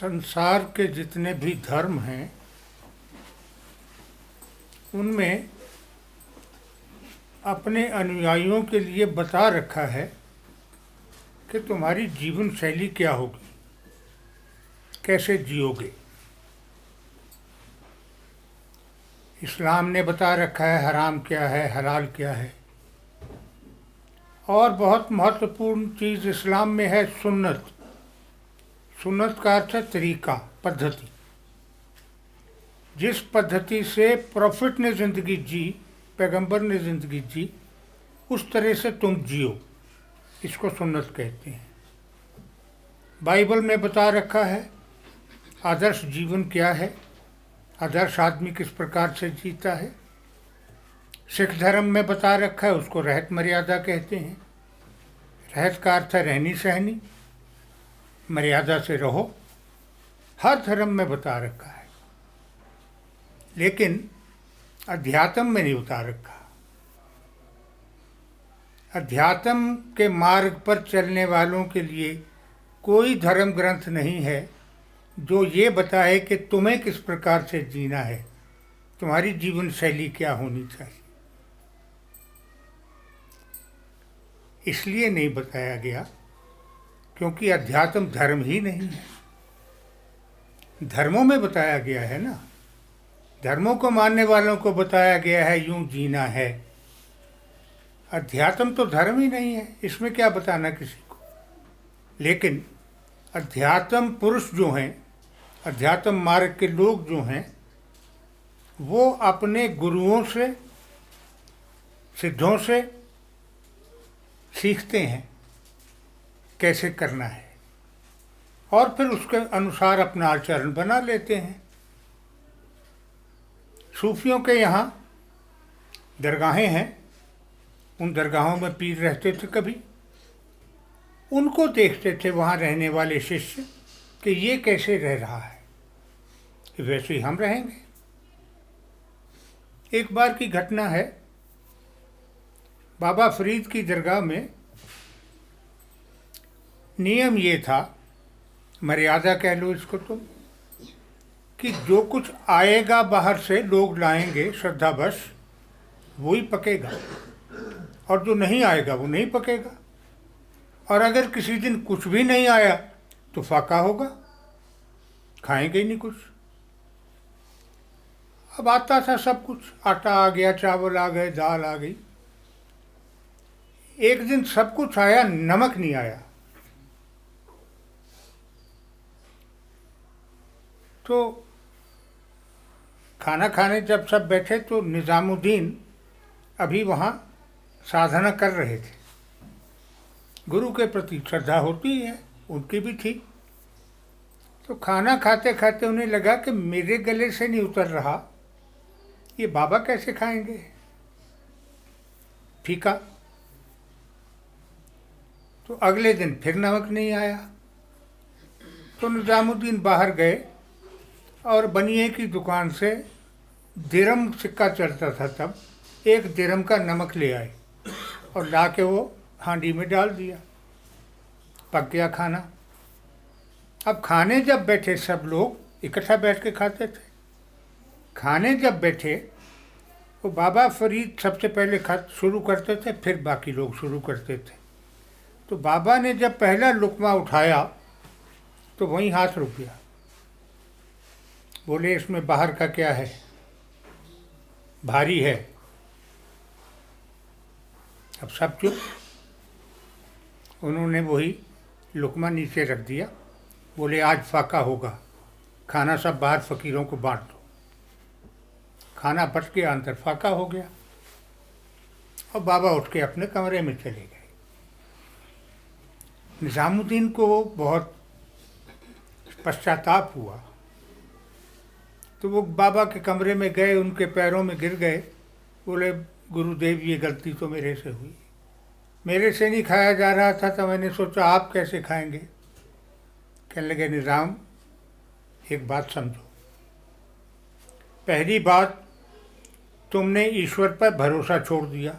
संसार के जितने भी धर्म हैं उनमें अपने अनुयायियों के लिए बता रखा है कि तुम्हारी जीवन शैली क्या होगी, कैसे जियोगे। इस्लाम ने बता रखा है हराम क्या है, हलाल क्या है। और बहुत महत्वपूर्ण चीज़ इस्लाम में है सुन्नत। सुन्नत का अर्थ है तरीका, पद्धति। जिस पद्धति से प्रॉफिट ने ज़िंदगी जी, पैगंबर ने ज़िंदगी जी, उस तरह से तुम जियो, इसको सुन्नत कहते हैं। बाइबल में बता रखा है आदर्श जीवन क्या है, आदर्श आदमी किस प्रकार से जीता है। सिख धर्म में बता रखा है, उसको रहत मर्यादा कहते हैं। रहत का अर्थ है रहनी सहनी, मर्यादा से रहो। हर धर्म में बता रखा है, लेकिन अध्यात्म में नहीं बता रखा। अध्यात्म के मार्ग पर चलने वालों के लिए कोई धर्म ग्रंथ नहीं है जो ये बताए कि तुम्हें किस प्रकार से जीना है, तुम्हारी जीवन शैली क्या होनी चाहिए। इसलिए नहीं बताया गया क्योंकि अध्यात्म धर्म ही नहीं है। धर्मों में बताया गया है ना, धर्मों को मानने वालों को बताया गया है यूं जीना है। अध्यात्म तो धर्म ही नहीं है, इसमें क्या बताना किसी को। लेकिन अध्यात्म पुरुष जो हैं, अध्यात्म मार्ग के लोग जो हैं, वो अपने गुरुओं से, सिद्धों से सीखते हैं कैसे करना है और फिर उसके अनुसार अपना आचरण बना लेते हैं। सूफियों के यहाँ दरगाहें हैं, उन दरगाहों में पीर रहते थे। कभी उनको देखते थे वहाँ रहने वाले शिष्य कि ये कैसे रह रहा है, वैसे ही हम रहेंगे। एक बार की घटना है, बाबा फरीद की दरगाह में नियम ये था, मर्यादा कह लो इसको तुम, कि जो कुछ आएगा बाहर से लोग लाएंगे श्रद्धावश, वो ही पकेगा, और जो नहीं आएगा वो नहीं पकेगा। और अगर किसी दिन कुछ भी नहीं आया तो फाका होगा, खाएंगे ही नहीं कुछ। अब आता था सब कुछ, आटा आ गया, चावल आ गए, दाल आ गई। एक दिन सब कुछ आया, नमक नहीं आया। तो खाना खाने जब सब बैठे तो निज़ामुद्दीन अभी वहाँ साधना कर रहे थे। गुरु के प्रति श्रद्धा होती है, उनकी भी थी। तो खाना खाते खाते उन्हें लगा कि मेरे गले से नहीं उतर रहा, ये बाबा कैसे खाएंगे, फीका। तो अगले दिन फिर नमक नहीं आया। तो निज़ामुद्दीन बाहर गए और बनिए की दुकान से दिरहम सिक्का चलता था तब, 1 दिरहम का नमक ले आए और ला के वो हांडी में डाल दिया। पक गया खाना। अब खाने जब बैठे, सब लोग इकट्ठा बैठ के खाते थे। खाने जब बैठे वो बाबा फरीद सबसे पहले शुरू करते थे, फिर बाकी लोग शुरू करते थे। तो बाबा ने जब पहला लुक़मा उठाया तो वहीं हाथ रुक गया। बोले इसमें बाहर का क्या है, भारी है। अब सब चुप। उन्होंने वही लुक़मा नीचे रख दिया। बोले आज फाका होगा, खाना सब बाहर फ़कीरों को बांट दो। खाना बच गया, अंदर फाका हो गया। और बाबा उठ के अपने कमरे में चले गए। निज़ामुद्दीन को बहुत पश्चाताप हुआ। तो वो बाबा के कमरे में गए, उनके पैरों में गिर गए। बोले गुरुदेव ये गलती तो मेरे से हुई, मेरे से नहीं खाया जा रहा था, तो मैंने सोचा आप कैसे खाएंगे। कहने लगे निज़ाम, एक बात समझो। पहली बात, तुमने ईश्वर पर भरोसा छोड़ दिया।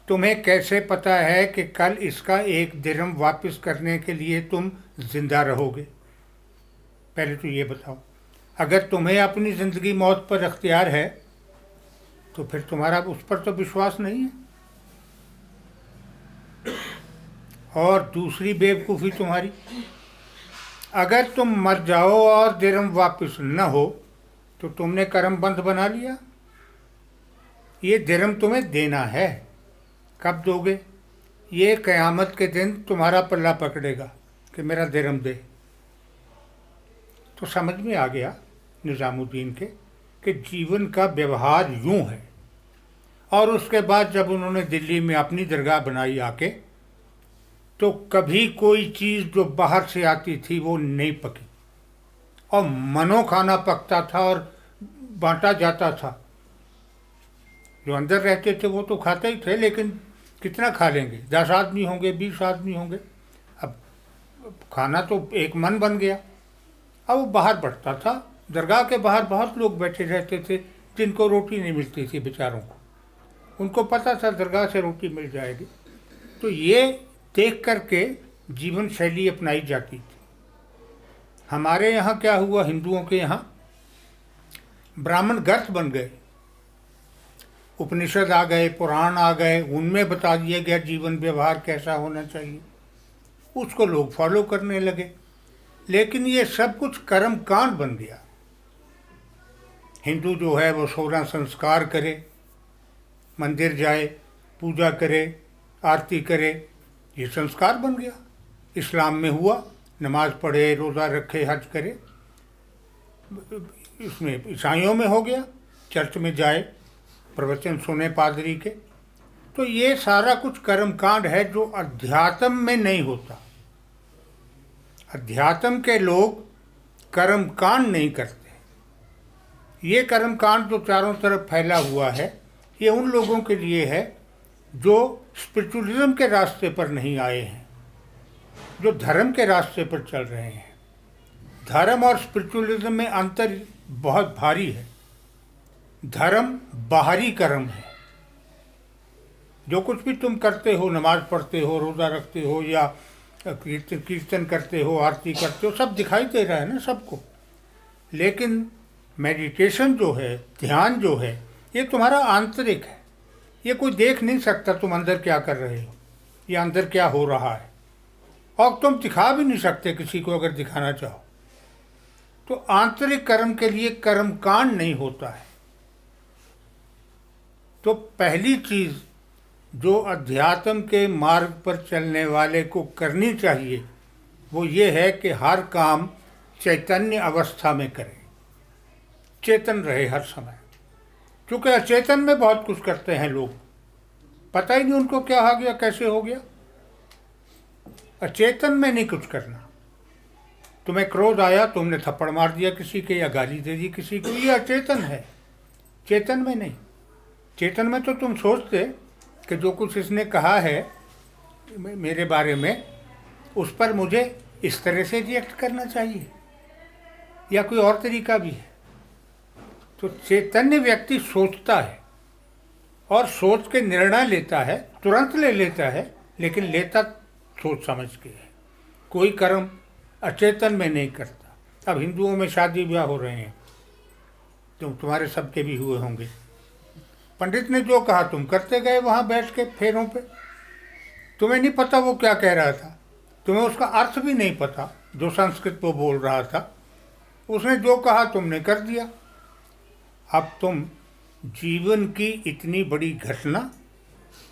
तुम्हें कैसे पता है कि कल इसका 1 दिरहम वापस करने के लिए तुम जिंदा रहोगे। पहले तो ये बताओ, अगर तुम्हें अपनी ज़िंदगी मौत पर अख्तियार है तो फिर तुम्हारा उस पर तो विश्वास नहीं है। और दूसरी बेवकूफ़ी तुम्हारी, अगर तुम मर जाओ और दिरहम वापस न हो तो तुमने करम बंद बना लिया। ये दिरहम तुम्हें देना है। कब दोगे? ये क़यामत के दिन तुम्हारा पल्ला पकड़ेगा कि मेरा दिरहम दे। तो समझ में आ गया निज़ामुद्दीन के कि जीवन का व्यवहार यूं है। और उसके बाद जब उन्होंने दिल्ली में अपनी दरगाह बनाई आके, तो कभी कोई चीज़ जो बाहर से आती थी वो नहीं पकी, और मनो खाना पकता था और बांटा जाता था। जो अंदर रहते थे वो तो खाते ही थे, लेकिन कितना खा लेंगे? 10 आदमी होंगे, 20 आदमी होंगे। अब खाना तो एक मन बन गया। अब वो बाहर बढ़ता था। दरगाह के बाहर बहुत लोग बैठे रहते थे जिनको रोटी नहीं मिलती थी बेचारों को। उनको पता था दरगाह से रोटी मिल जाएगी। तो ये देख करके जीवन शैली अपनाई जाती थी। हमारे यहाँ क्या हुआ, हिंदुओं के यहाँ ब्राह्मण गर्थ बन गए। उपनिषद आ गए, पुराण आ गए, उनमें बता दिया गया जीवन व्यवहार कैसा होना चाहिए। उसको लोग फॉलो करने लगे। लेकिन ये सब कुछ कर्म कांड बन गया। हिंदू जो है वो 16 संस्कार करे, मंदिर जाए, पूजा करे, आरती करे, ये संस्कार बन गया। इस्लाम में हुआ, नमाज पढ़े, रोज़ा रखे, हज करे। इसमें ईसाइयों में हो गया, चर्च में जाए, प्रवचन सुने पादरी के। तो ये सारा कुछ कर्मकांड है जो अध्यात्म में नहीं होता। अध्यात्म के लोग कर्मकांड नहीं करते। ये कर्मकांड जो चारों तरफ फैला हुआ है, ये उन लोगों के लिए है जो स्पिरिचुअलिज्म के रास्ते पर नहीं आए हैं, जो धर्म के रास्ते पर चल रहे हैं। धर्म और स्पिरिचुअलिज्म में अंतर बहुत भारी है। धर्म बाहरी कर्म है। जो कुछ भी तुम करते हो, नमाज पढ़ते हो, रोज़ा रखते हो, या कीर्तन करते हो, आरती करते हो, सब दिखाई दे रहा है ना सबको। लेकिन मेडिटेशन जो है, ध्यान जो है, ये तुम्हारा आंतरिक है। ये कोई देख नहीं सकता तुम अंदर क्या कर रहे हो या अंदर क्या हो रहा है। और तुम दिखा भी नहीं सकते किसी को, अगर दिखाना चाहो तो। आंतरिक कर्म के लिए कर्मकांड नहीं होता है। तो पहली चीज़ जो अध्यात्म के मार्ग पर चलने वाले को करनी चाहिए वो ये है कि हर काम चैतन्य अवस्था में करे, चेतन रहे हर समय। क्योंकि अचेतन में बहुत कुछ करते हैं लोग, पता ही नहीं उनको क्या हो गया, कैसे हो गया। अचेतन में नहीं कुछ करना। तुम्हें क्रोध आया, तुमने थप्पड़ मार दिया किसी के या गाली दे दी किसी को, ये अचेतन है, चेतन में नहीं। चेतन में तो तुम सोचते कि जो कुछ इसने कहा है मेरे बारे में, उस पर मुझे इस तरह से रिएक्ट करना चाहिए, या कोई और तरीका भी है। तो चैतन्य व्यक्ति सोचता है और सोच के निर्णय लेता है, तुरंत ले लेता है, लेकिन लेता सोच समझ के है। कोई कर्म अचेतन में नहीं करता। अब हिंदुओं में शादी ब्याह हो रहे हैं, तुम्हारे सबके भी हुए होंगे। पंडित ने जो कहा तुम करते गए वहाँ बैठ के फेरों पे। तुम्हें नहीं पता वो क्या कह रहा था, तुम्हें उसका अर्थ भी नहीं पता जो संस्कृत वो बोल रहा था। उसने जो कहा तुमने कर दिया। अब तुम जीवन की इतनी बड़ी घटना,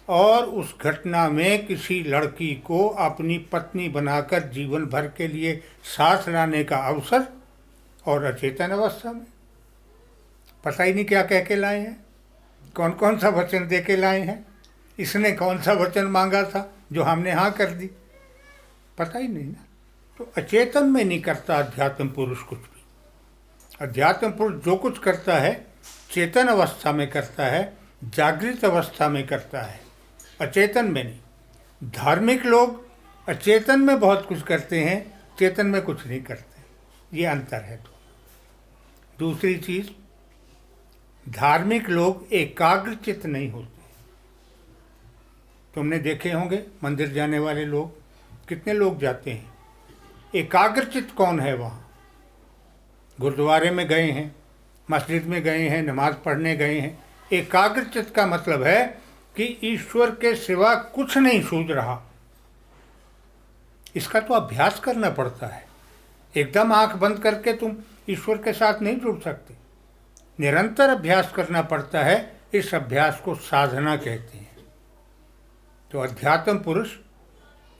और उस घटना में किसी लड़की को अपनी पत्नी बनाकर जीवन भर के लिए साथ लाने का अवसर, और अचेतन अवस्था में पता ही नहीं क्या कह के लाए हैं, कौन कौन सा वचन दे के लाए हैं, इसने कौन सा वचन मांगा था जो हमने हाँ कर दी, पता ही नहीं ना। तो अचेतन में नहीं करता अध्यात्म पुरुष कुछ भी। अध्यात्म पुरुष जो कुछ करता है चेतन अवस्था में करता है, जागृत अवस्था में करता है, अचेतन में नहीं। धार्मिक लोग अचेतन में बहुत कुछ करते हैं, चेतन में कुछ नहीं करते। ये अंतर है। तो दूसरी चीज़, धार्मिक लोग एकाग्रचित्त नहीं होते। तुमने देखे होंगे मंदिर जाने वाले लोग, कितने लोग जाते हैं, एकाग्रचित्त कौन है वहाँ? गुरुद्वारे में गए हैं, मस्जिद में गए हैं, नमाज पढ़ने गए हैं। एकाग्रचित्त का मतलब है कि ईश्वर के सिवा कुछ नहीं सूझ रहा। इसका तो अभ्यास करना पड़ता है। एकदम आंख बंद करके तुम ईश्वर के साथ नहीं जुड़ सकते, निरंतर अभ्यास करना पड़ता है। इस अभ्यास को साधना कहते हैं। तो अध्यात्म पुरुष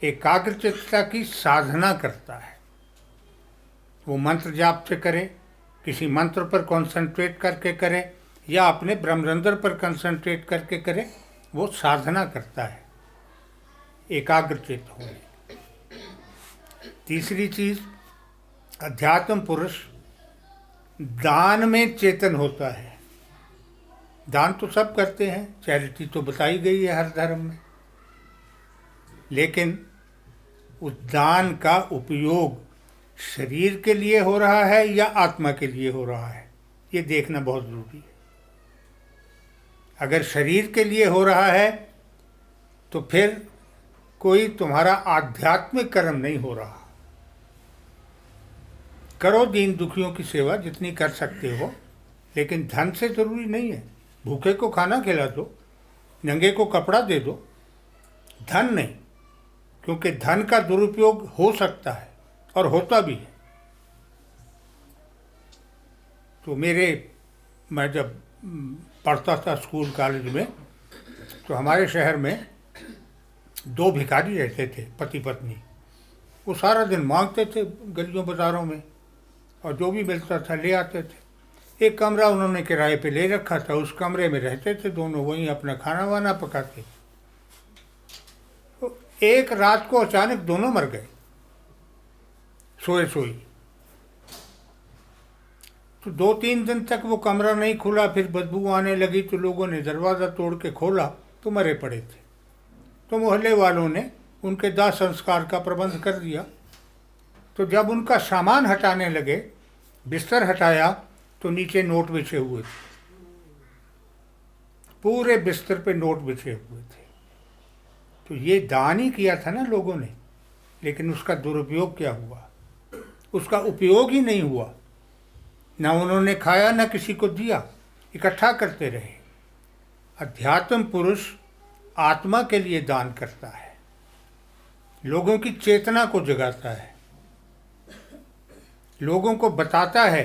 एकाग्रचित्तता की साधना करता है। वो मंत्र जाप से करे, किसी मंत्र पर कॉन्सेंट्रेट करके करे, या अपने ब्रह्मरंध्र पर कंसंट्रेट करके करे, वो साधना करता है एकाग्रचित्त होने। तीसरी चीज, अध्यात्म पुरुष दान में चेतन होता है। दान तो सब करते हैं, चैरिटी तो बताई गई है हर धर्म में, लेकिन उस दान का उपयोग शरीर के लिए हो रहा है या आत्मा के लिए हो रहा है, ये देखना बहुत जरूरी है। अगर शरीर के लिए हो रहा है तो फिर कोई तुम्हारा आध्यात्मिक कर्म नहीं हो रहा। करो दीन दुखियों की सेवा जितनी कर सकते हो, लेकिन धन से जरूरी नहीं है। भूखे को खाना खिला दो, नंगे को कपड़ा दे दो, धन नहीं, क्योंकि धन का दुरुपयोग हो सकता है और होता भी है। तो मैं जब पढ़ता था स्कूल कॉलेज में, तो हमारे शहर में 2 भिखारी रहते थे, पति पत्नी। वो सारा दिन मांगते थे गलियों बाजारों में, और जो भी मिलता था ले आते थे। एक कमरा उन्होंने किराए पे ले रखा था, उस कमरे में रहते थे दोनों, वहीं अपना खाना वाना पकाते। तो एक रात को अचानक दोनों मर गए, सोए सोई। तो 2-3 दिन तक वो कमरा नहीं खुला, फिर बदबू आने लगी तो लोगों ने दरवाज़ा तोड़ के खोला तो मरे पड़े थे। तो मोहल्ले वालों ने उनके दाह संस्कार का प्रबंध कर दिया। तो जब उनका सामान हटाने लगे, बिस्तर हटाया, तो नीचे नोट बिछे हुए थे, पूरे बिस्तर पे नोट बिछे हुए थे। तो ये दान ही किया था ना लोगों ने, लेकिन उसका दुरुपयोग क्या हुआ? उसका उपयोग ही नहीं हुआ। ना उन्होंने खाया, ना किसी को दिया, इकट्ठा करते रहे। अध्यात्म पुरुष आत्मा के लिए दान करता है, लोगों की चेतना को जगाता है, लोगों को बताता है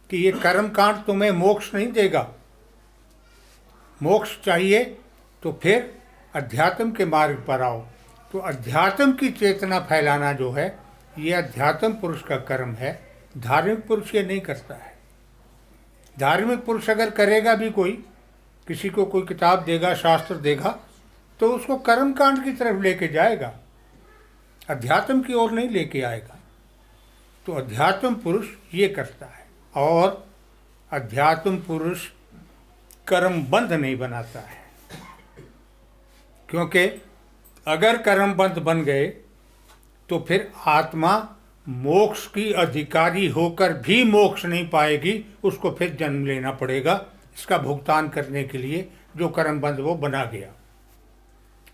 कि ये कर्म कांड तुम्हें मोक्ष नहीं देगा। मोक्ष चाहिए तो फिर अध्यात्म के मार्ग पर आओ। तो अध्यात्म की चेतना फैलाना जो है, ये अध्यात्म पुरुष का कर्म है। धार्मिक पुरुष ये नहीं करता है। धार्मिक पुरुष अगर करेगा भी, कोई किसी को कोई किताब देगा, शास्त्र देगा, तो उसको कर्म कांड की तरफ लेके जाएगा, अध्यात्म की ओर नहीं लेके आएगा। तो अध्यात्म पुरुष ये करता है। और अध्यात्म पुरुष कर्म बंध नहीं बनाता है, क्योंकि अगर कर्म बंध बन गए तो फिर आत्मा मोक्ष की अधिकारी होकर भी मोक्ष नहीं पाएगी, उसको फिर जन्म लेना पड़ेगा इसका भुगतान करने के लिए, जो कर्म बंध वो बना गया।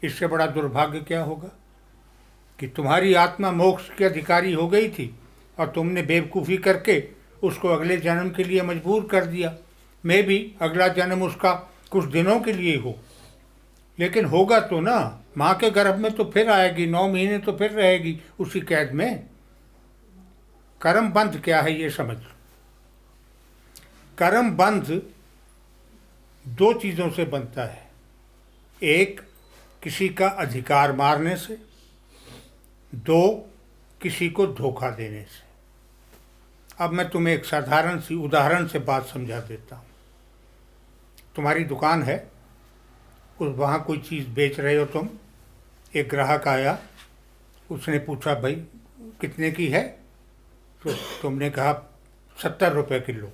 इससे बड़ा दुर्भाग्य क्या होगा कि तुम्हारी आत्मा मोक्ष की अधिकारी हो गई थी और तुमने बेवकूफ़ी करके उसको अगले जन्म के लिए मजबूर कर दिया। मैं भी अगला जन्म उसका कुछ दिनों के लिए हो, लेकिन होगा तो ना, माँ के गर्भ में तो फिर आएगी, 9 महीने तो फिर रहेगी उसी कैद में। कर्म बंध क्या है ये समझ लो। कर्म बंध 2 चीज़ों से बनता है। एक, किसी का अधिकार मारने से। 2, किसी को धोखा देने से। अब मैं तुम्हें एक साधारण सी उदाहरण से बात समझा देता हूँ। तुम्हारी दुकान है, वहाँ कोई चीज़ बेच रहे हो तुम। एक ग्राहक आया, उसने पूछा भाई कितने की है? तो तुमने कहा 70 रुपये किलो।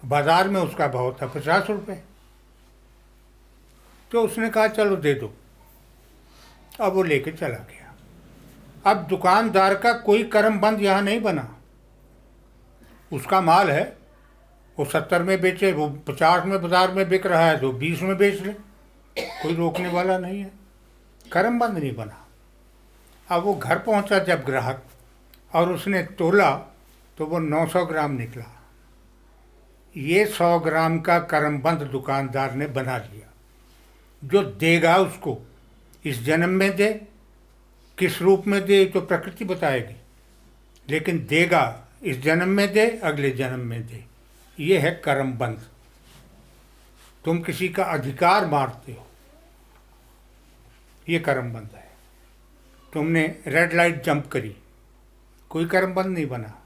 बाज़ार में उसका भाव था 50 रुपये। तो उसने कहा चलो दे दो। अब वो लेके चला गया। अब दुकानदार का कोई कर्म बंद यहाँ नहीं बना। उसका माल है, वो 70 में बेचे, वो 50 में बाजार में बिक रहा है तो 20 में बेच ले, कोई रोकने वाला नहीं है। कर्म बंद नहीं बना। अब वो घर पहुँचा जब ग्राहक, और उसने तोला तो वो 900 ग्राम निकला। ये 100 ग्राम का करमबंद दुकानदार ने बना लिया। जो देगा उसको इस जन्म में दे, किस रूप में दे तो प्रकृति बताएगी, लेकिन देगा इस जन्म में दे, अगले जन्म में दे। ये है करमबंद। तुम किसी का अधिकार मारते हो, ये करमबंद है। तुमने रेड लाइट जंप करी, कोई करमबंद नहीं बना।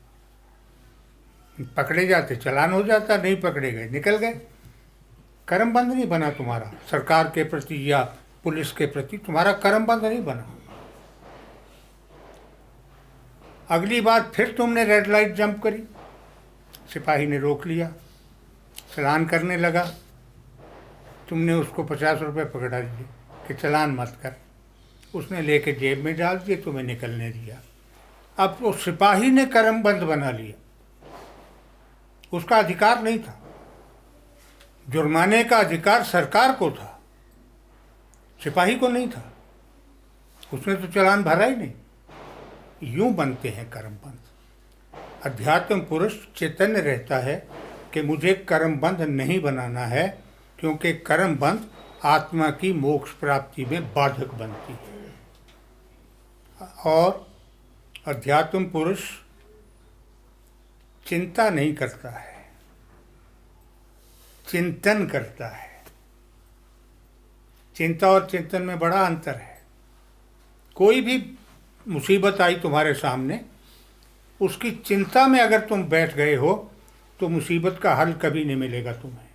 पकड़े जाते चालान हो जाता, नहीं पकड़े गए निकल गए। करमबंद नहीं बना तुम्हारा, सरकार के प्रति या पुलिस के प्रति तुम्हारा करमबंद नहीं बना। अगली बार फिर तुमने रेड लाइट जंप करी, सिपाही ने रोक लिया, चालान करने लगा। तुमने उसको 50 रुपये पकड़ा दिए कि चालान मत कर। उसने लेके जेब में डाल दिए, तुम्हें निकलने दिया। अब वो सिपाही ने करमबंद बना लिया, उसका अधिकार नहीं था। जुर्माने का अधिकार सरकार को था, सिपाही को नहीं था। उसने तो चालान भरा ही नहीं। यूं बनते हैं कर्मबंध। अध्यात्म पुरुष चैतन्य रहता है कि मुझे कर्मबंध नहीं बनाना है, क्योंकि कर्मबंध आत्मा की मोक्ष प्राप्ति में बाधक बनती है। और अध्यात्म पुरुष चिंता नहीं करता है, चिंतन करता है। चिंता और चिंतन में बड़ा अंतर है। कोई भी मुसीबत आई तुम्हारे सामने, उसकी चिंता में अगर तुम बैठ गए हो तो मुसीबत का हल कभी नहीं मिलेगा तुम्हें।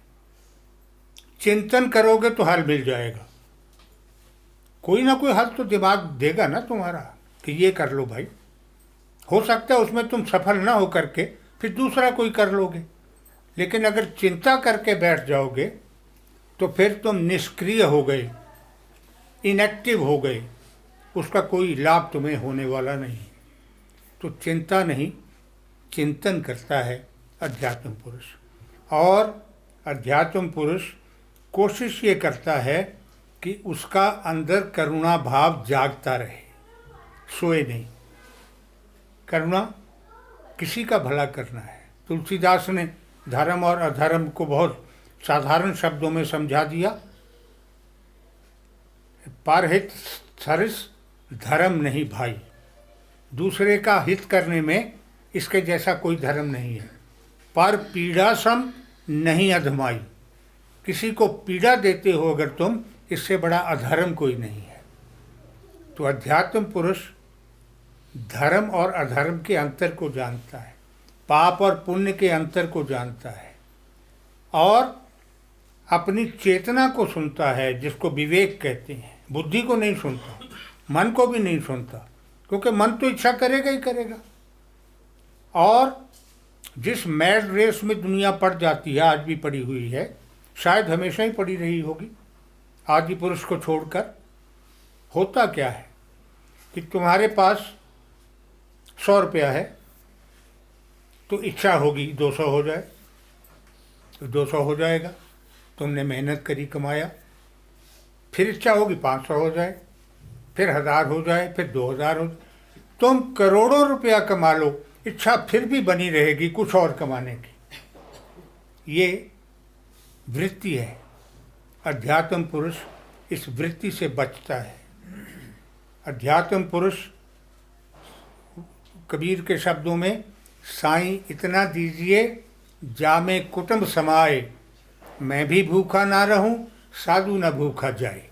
चिंतन करोगे तो हल मिल जाएगा। कोई ना कोई हल तो दिमाग देगा ना तुम्हारा कि ये कर लो भाई। हो सकता है उसमें तुम सफल ना हो करके फिर दूसरा कोई कर लोगे, लेकिन अगर चिंता करके बैठ जाओगे तो फिर तुम निष्क्रिय हो गए, इनएक्टिव हो गए। उसका कोई लाभ तुम्हें होने वाला नहीं। तो चिंता नहीं, चिंतन करता है अध्यात्म पुरुष। और अध्यात्म पुरुष कोशिश ये करता है कि उसका अंदर करुणा भाव जागता रहे, सोए नहीं। करुणा किसी का भला करना है। तुलसीदास ने धर्म और अधर्म को बहुत साधारण शब्दों में समझा दिया। परहित सरिस धर्म नहीं भाई। दूसरे का हित करने में इसके जैसा कोई धर्म नहीं है। पर पीड़ा सम नहीं अधमाई। किसी को पीड़ा देते हो अगर तुम, इससे बड़ा अधर्म कोई नहीं है। तो अध्यात्म पुरुष धर्म और अधर्म के अंतर को जानता है, पाप और पुण्य के अंतर को जानता है, और अपनी चेतना को सुनता है, जिसको विवेक कहते हैं। बुद्धि को नहीं सुनता, मन को भी नहीं सुनता, क्योंकि मन तो इच्छा करेगा ही करेगा। और जिस मैड रेस में दुनिया पड़ जाती है, आज भी पड़ी हुई है, शायद हमेशा ही पड़ी रही होगी आदि पुरुष को छोड़कर। होता क्या है कि तुम्हारे पास 100 रुपया है तो इच्छा होगी 200 हो जाए, तो 200 हो जाएगा। तुमने मेहनत करी, कमाया, फिर इच्छा होगी 500 हो जाए, फिर 1000 हो जाए, फिर 2000 हो जाए। तुम करोड़ों रुपया कमा लो, इच्छा फिर भी बनी रहेगी कुछ और कमाने की। ये वृत्ति है। अध्यात्म पुरुष इस वृत्ति से बचता है। अध्यात्म पुरुष, कबीर के शब्दों में, साईं इतना दीजिए जामे कुटुंब समाए, मैं भी भूखा ना रहूं साधु न भूखा जाए।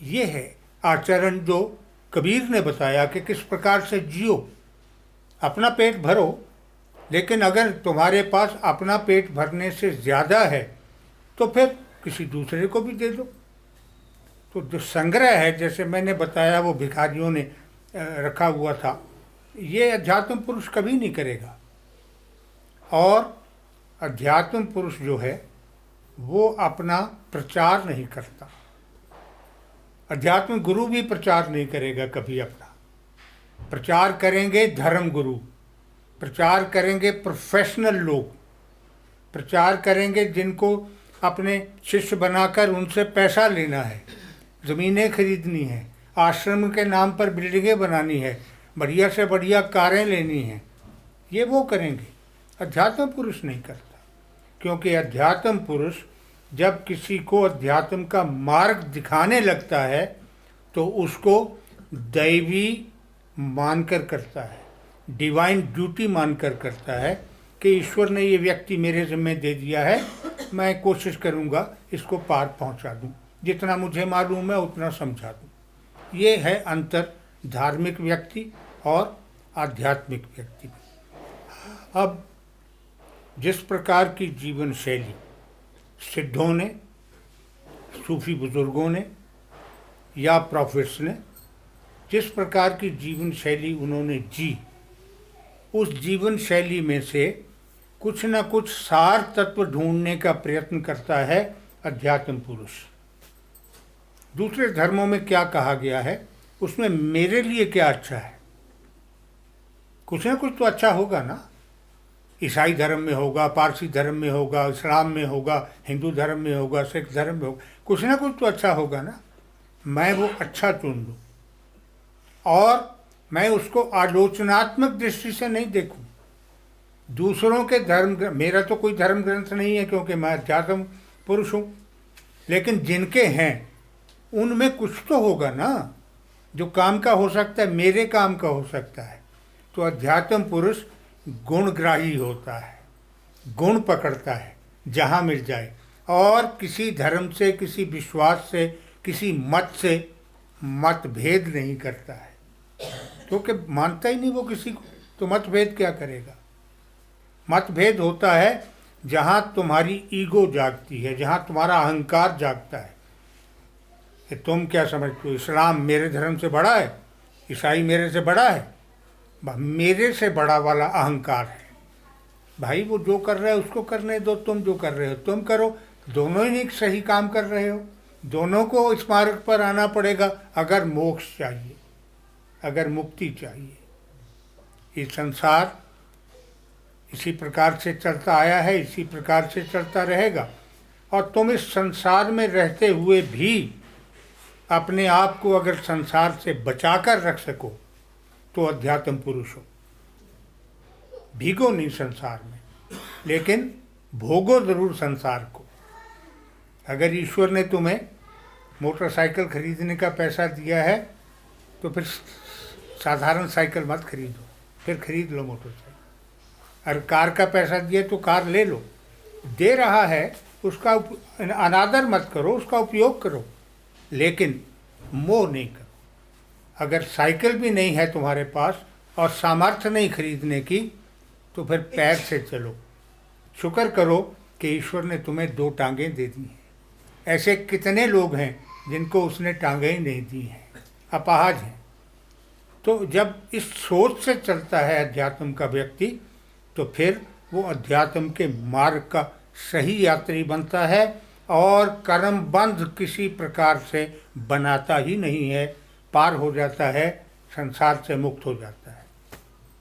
ये है आचरण जो कबीर ने बताया कि किस प्रकार से जियो। अपना पेट भरो, लेकिन अगर तुम्हारे पास अपना पेट भरने से ज़्यादा है तो फिर किसी दूसरे को भी दे दो। तो जो संग्रह है, जैसे मैंने बताया, वो भिखारियों ने रखा हुआ था, ये अध्यात्म पुरुष कभी नहीं करेगा। और अध्यात्म पुरुष जो है वो अपना प्रचार नहीं करता। अध्यात्म गुरु भी प्रचार नहीं करेगा कभी अपना। प्रचार करेंगे धर्म गुरु, प्रचार करेंगे प्रोफेशनल लोग, प्रचार करेंगे जिनको अपने शिष्य बनाकर उनसे पैसा लेना है, ज़मीनें खरीदनी है, आश्रम के नाम पर बिल्डिंगें बनानी है, बढ़िया से बढ़िया कारें लेनी हैं। ये वो करेंगे, अध्यात्म पुरुष नहीं करता। क्योंकि अध्यात्म पुरुष जब किसी को अध्यात्म का मार्ग दिखाने लगता है तो उसको दैवी मानकर करता है, डिवाइन ड्यूटी मानकर करता है कि ईश्वर ने ये व्यक्ति मेरे ज़िम्मे दे दिया है, मैं कोशिश करूँगा इसको पार पहुँचा दूँ, जितना मुझे मालूम है उतना समझा दूँ। ये है अंतर धार्मिक व्यक्ति और आध्यात्मिक व्यक्ति में। अब जिस प्रकार की जीवन शैली सिद्धों ने, सूफी बुजुर्गों ने या प्रॉफिट्स ने जिस प्रकार की जीवन शैली उन्होंने जी, उस जीवन शैली में से कुछ न कुछ सार तत्व ढूंढने का प्रयत्न करता है अध्यात्म पुरुष। दूसरे धर्मों में क्या कहा गया है, उसमें मेरे लिए क्या अच्छा है, कुछ न कुछ तो अच्छा होगा ना। ईसाई धर्म में होगा, पारसी धर्म में होगा, इस्लाम में होगा, हिंदू धर्म में होगा, सिख धर्म में होगा, कुछ ना कुछ तो अच्छा होगा ना। मैं वो अच्छा चुन लूँ और मैं उसको आलोचनात्मक दृष्टि से नहीं देखूं। दूसरों के धर्म, मेरा तो कोई धर्म ग्रंथ नहीं है क्योंकि मैं अध्यात्म पुरुष हूँ, लेकिन जिनके हैं उनमें कुछ तो होगा ना जो काम का हो सकता है, मेरे काम का हो सकता है। तो अध्यात्म पुरुष गुणग्राही होता है, गुण पकड़ता है जहाँ मिल जाए, और किसी धर्म से, किसी विश्वास से, किसी मत से मतभेद नहीं करता है, क्योंकि मानता ही नहीं वो किसी को, तो मतभेद क्या करेगा। मतभेद होता है जहाँ तुम्हारी ईगो जागती है, जहाँ तुम्हारा अहंकार जागता है कि तुम क्या समझते हो, इस्लाम मेरे धर्म से बड़ा है, ईसाई मेरे से बड़ा है। मेरे से बड़ा वाला अहंकार है। भाई वो जो कर रहा है उसको करने दो, तुम जो कर रहे हो तुम करो, दोनों ही नहीं सही काम कर रहे हो, दोनों को इस मार्ग पर आना पड़ेगा अगर मोक्ष चाहिए, अगर मुक्ति चाहिए। ये संसार इसी प्रकार से चलता आया है, इसी प्रकार से चलता रहेगा, और तुम इस संसार में रहते हुए भी अपने आप को अगर संसार से बचा कर रख सको तो अध्यात्म पुरुष हो। भीगो नहीं संसार में, लेकिन भोगो जरूर संसार को। अगर ईश्वर ने तुम्हें मोटरसाइकिल खरीदने का पैसा दिया है तो फिर साधारण साइकिल मत खरीदो, फिर खरीद लो मोटरसाइकिल। अगर कार का पैसा दिया तो कार ले लो, दे रहा है उसका अनादर मत करो, उसका उपयोग करो, लेकिन मोह नहीं करो। अगर साइकिल भी नहीं है तुम्हारे पास और सामर्थ्य नहीं खरीदने की तो फिर पैर से चलो। शुक्र करो कि ईश्वर ने तुम्हें 2 टांगें दे दी हैं। ऐसे कितने लोग हैं जिनको उसने टांगें ही नहीं दी हैं, अपाहज हैं। तो जब इस सोच से चलता है अध्यात्म का व्यक्ति तो फिर वो अध्यात्म के मार्ग का सही यात्री बनता है और कर्मबंध किसी प्रकार से बनाता ही नहीं है, पार हो जाता है, संसार से मुक्त हो जाता है।